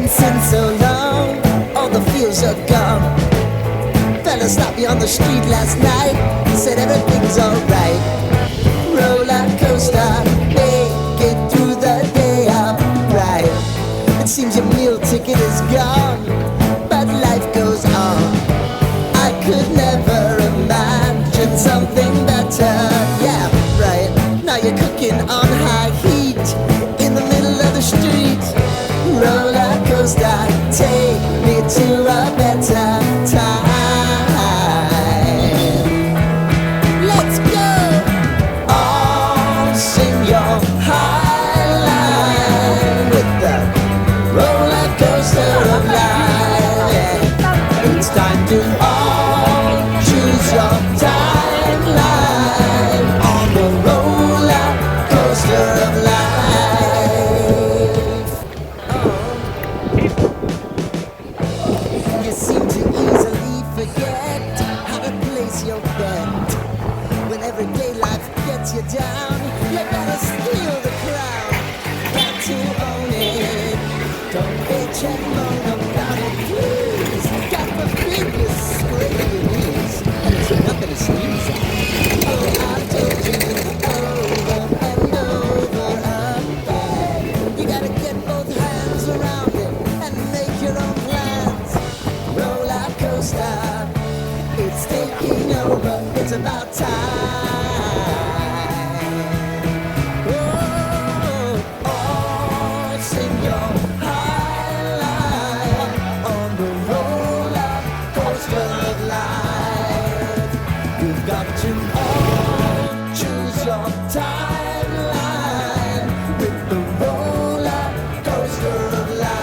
Since so long, all the feels are gone. Fella stopped me on the street last night, said everything's alright. Roller coaster, make it through the day upright. It seems your meal ticket is gone, but life goes on. I could never imagine something better. Yeah, right. Now you're cooking on high heat in the middle of the street. Roller coaster, take me to a better time. Let's go! All sing your high line with the roller coaster of life. It's time to all choose your timeline on the roller coaster of life. You seem to easily forget how to place your bet. When everyday life gets you down, you gotta steal the crown. Got to own it. Don't bitch and moan about it, please. God forbid you scrape your knees, and it's nothing to sneeze at. Oh, I told you over and over again. You gotta get both hands around it and make your own plans. Roller coaster, it's taking over. It's about time. Oh, oh, sing your high line on the roller coaster of life. You've got to all choose your timeline with the roller coaster of life.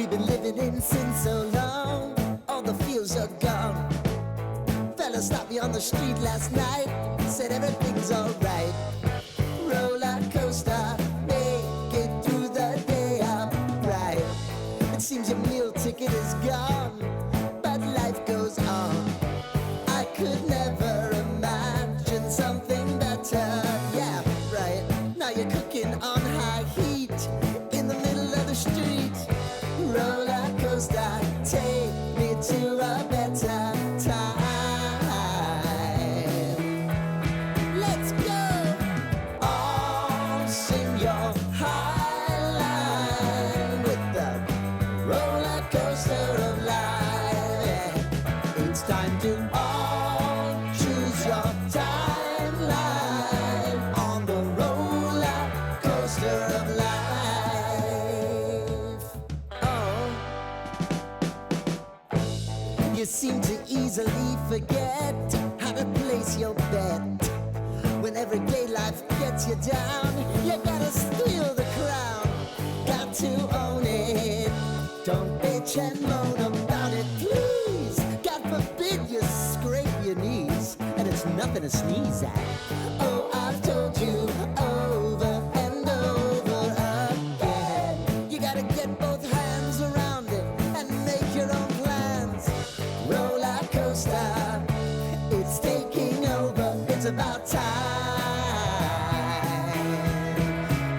We've been living in sin so long, all the feels are gone. Fella stopped me on the street last night, said everything's alright. Roller coaster, make it through the day upright. It seems your meal ticket is gone, but life goes on. I could never imagine something better. Yeah, right. Now you're cooking on high heat in the middle of the street. Roller coaster, take me to a better time. Let's go. All sing your high line with the roller coaster of life. Yeah. It's time to all choose your timeline on the roller coaster of life. You seem to easily forget how to place your bet. When everyday life gets you down, you gotta steal the crown. Got to own it. Don't bitch and moan about it, please. God forbid you scrape your knees, and it's nothing to sneeze at. Oh, I've told you over and over again. You gotta get both hands around it and make your own plans. Roller coaster, it's taking over, it's about time.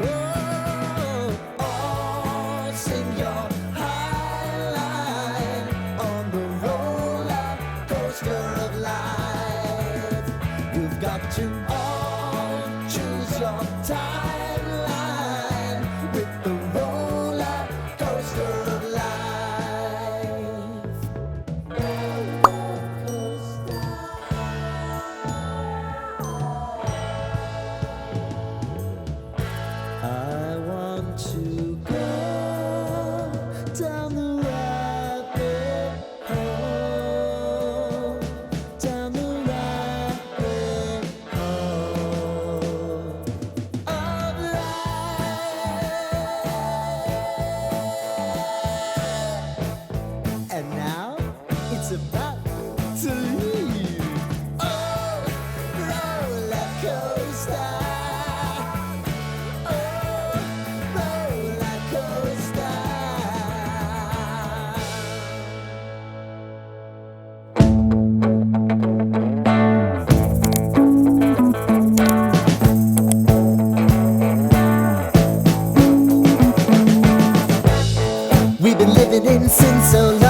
Oh, all sing your high line on the roller coaster of life. You've got to all choose your timeline with the roller coaster of life. I want to go down the rabbit hole, down the rabbit hole of life. And now it's about to leave. Oh, roller coaster. We've been living in sin so long.